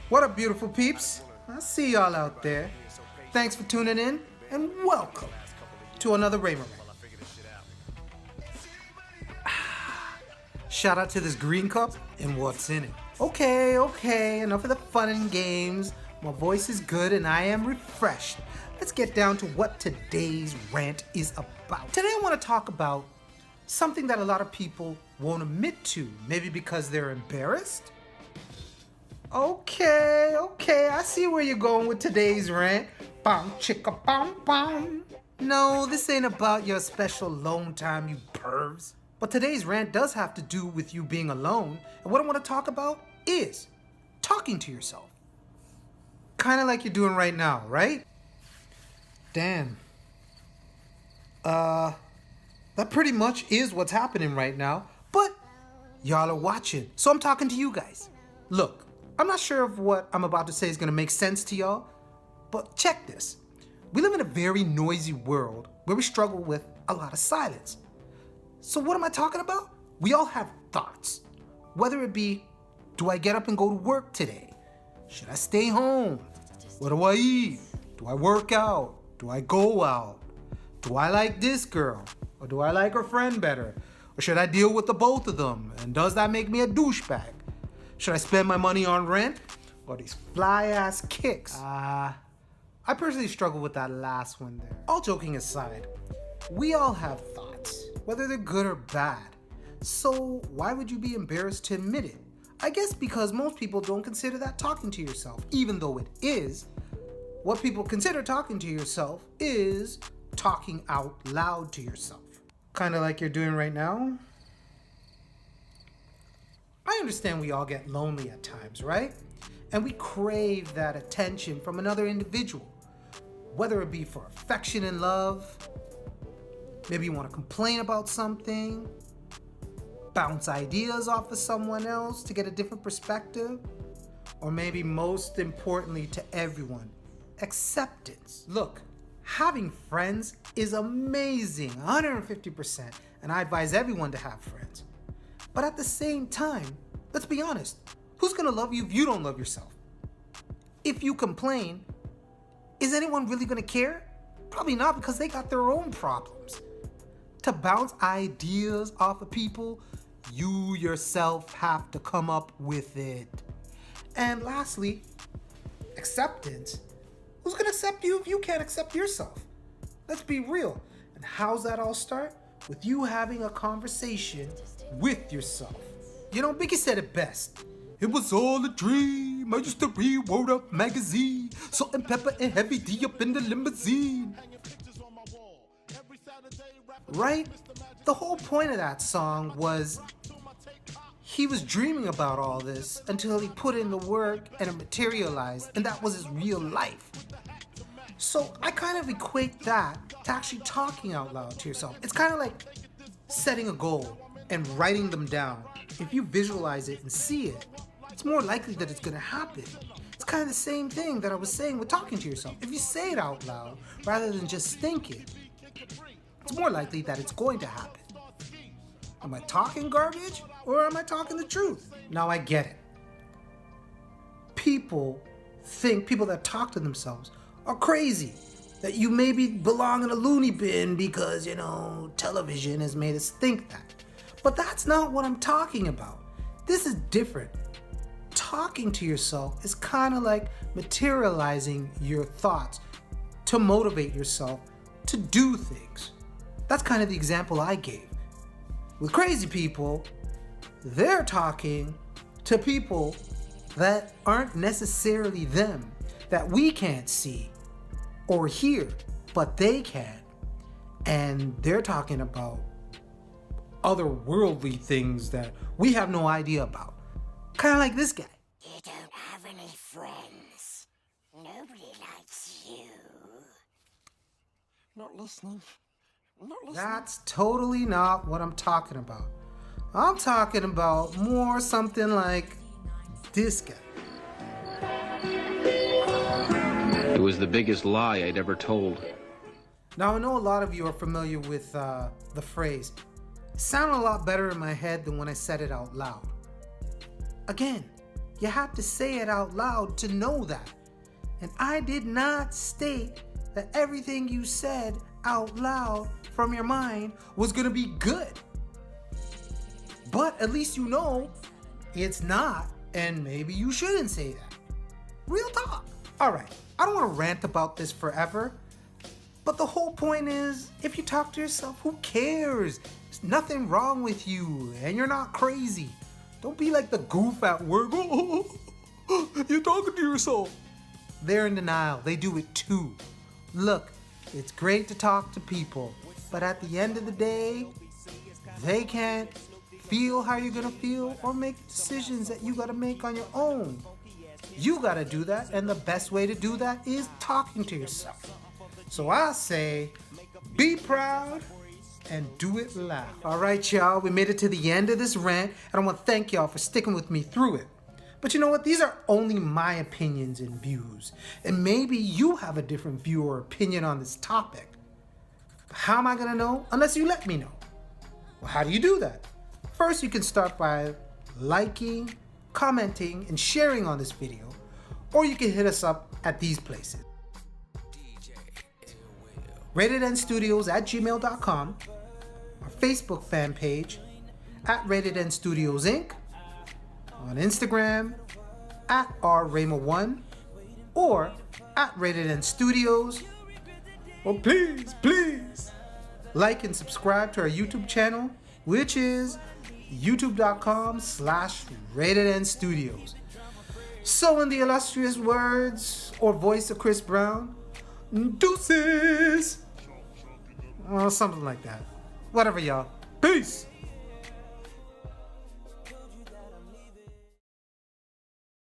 What up, beautiful peeps? I see y'all out there. Thanks for tuning in, and welcome to another Rayma Rant. Shout out to this green cup and what's in it. Okay, enough of the fun and games. My voice is good and I am refreshed. Let's get down to what today's rant is about. Today I want to talk about something that a lot of people won't admit to, maybe because they're embarrassed. Okay, I see where you're going with today's rant. Bam, chicka, bam, bam. No, this ain't about your special alone time, you pervs. But today's rant does have to do with you being alone, and what I want to talk about is talking to yourself. Kind of like you're doing right now, right? Damn. That pretty much is what's happening right now, but y'all are watching, so I'm talking to you guys. Look, I'm not sure if what I'm about to say is gonna make sense to y'all, but check this. We live in a very noisy world where we struggle with a lot of silence. So what am I talking about? We all have thoughts. Whether it be, do I get up and go to work today? Should I stay home? What do I eat? Do I work out? Do I go out? Do I like this girl? Or do I like her friend better? Or should I deal with the both of them? And does that make me a douchebag? Should I spend my money on rent? Or these fly-ass kicks? I personally struggle with that last one there. All joking aside, we all have thoughts, whether they're good or bad. So why would you be embarrassed to admit it? I guess because most people don't consider that talking to yourself, even though it is. What people consider talking to yourself is talking out loud to yourself. Kind of like you're doing right now. I understand we all get lonely at times, right? And we crave that attention from another individual, whether it be for affection and love. Maybe you want to complain about something, bounce ideas off of someone else to get a different perspective, or maybe most importantly to everyone, acceptance. Look, having friends is amazing, 150%, and I advise everyone to have friends. But at the same time, let's be honest, who's gonna love you if you don't love yourself? If you complain, is anyone really gonna care? Probably not, because they got their own problems. To bounce ideas off of people, you yourself have to come up with it. And lastly, acceptance. Who's gonna accept you if you can't accept yourself? Let's be real. And how's that all start? With you having a conversation with yourself. You know, Biggie said it best. It was all a dream. I used to read Word Up magazine. Salt and pepper and heavy D up in the limousine. Right? The whole point of that song was he was dreaming about all this until he put in the work and it materialized, and that was his real life. So I kind of equate that to actually talking out loud to yourself. It's kind of like setting a goal and writing them down. If you visualize it and see it, it's more likely that it's gonna happen. It's kind of the same thing that I was saying with talking to yourself. If you say it out loud rather than just think it, it's more likely that it's going to happen. Am I talking garbage or am I talking the truth? Now I get it. People that talk to themselves are crazy. That you maybe belong in a loony bin because, you know, television has made us think that. But that's not what I'm talking about. This is different. Talking to yourself is kind of like materializing your thoughts to motivate yourself to do things. That's kind of the example I gave. With crazy people, they're talking to people that aren't necessarily them, that we can't see or hear, but they can. And they're talking about otherworldly things that we have no idea about. Kind of like this guy. You don't have any friends. Nobody likes you. Not listening. That's totally not what I'm talking about. I'm talking about more something like this guy. It was the biggest lie I'd ever told. Now, I know a lot of you are familiar with the phrase. It sounded a lot better in my head than when I said it out loud. Again, You have to say it out loud to know that. And I did not state that everything you said out loud from your mind was gonna be good. But at least you know it's not, and maybe you shouldn't say that. Real talk. All right, I don't want to rant about this forever, but the whole point is, if you talk to yourself, who cares? There's nothing wrong with you, and you're not crazy. Don't be like the goof at work. You're talking to yourself. They're in denial. They do it too. Look, it's great to talk to people, but at the end of the day, they can't feel how you're gonna feel or make decisions that you gotta make on your own. You gotta do that, and the best way to do that is talking to yourself. So I say, be proud and do it loud. All right, y'all, we made it to the end of this rant, and I want to thank y'all for sticking with me through it. But you know what? These are only my opinions and views, and maybe you have a different view or opinion on this topic. How am I gonna know? Unless you let me know. Well, how do you do that? First, you can start by liking, commenting, and sharing on this video, or you can hit us up at these places. ratednstudios@gmail.com, our Facebook fan page at Rated N Studios Inc., on Instagram at rrayma1 or at Rated N Studios. Well, please like and subscribe to our YouTube channel, which is youtube.com/ratednstudios. So in the illustrious words or voice of Chris Brown, deuces, or something like that. Whatever, y'all. Peace.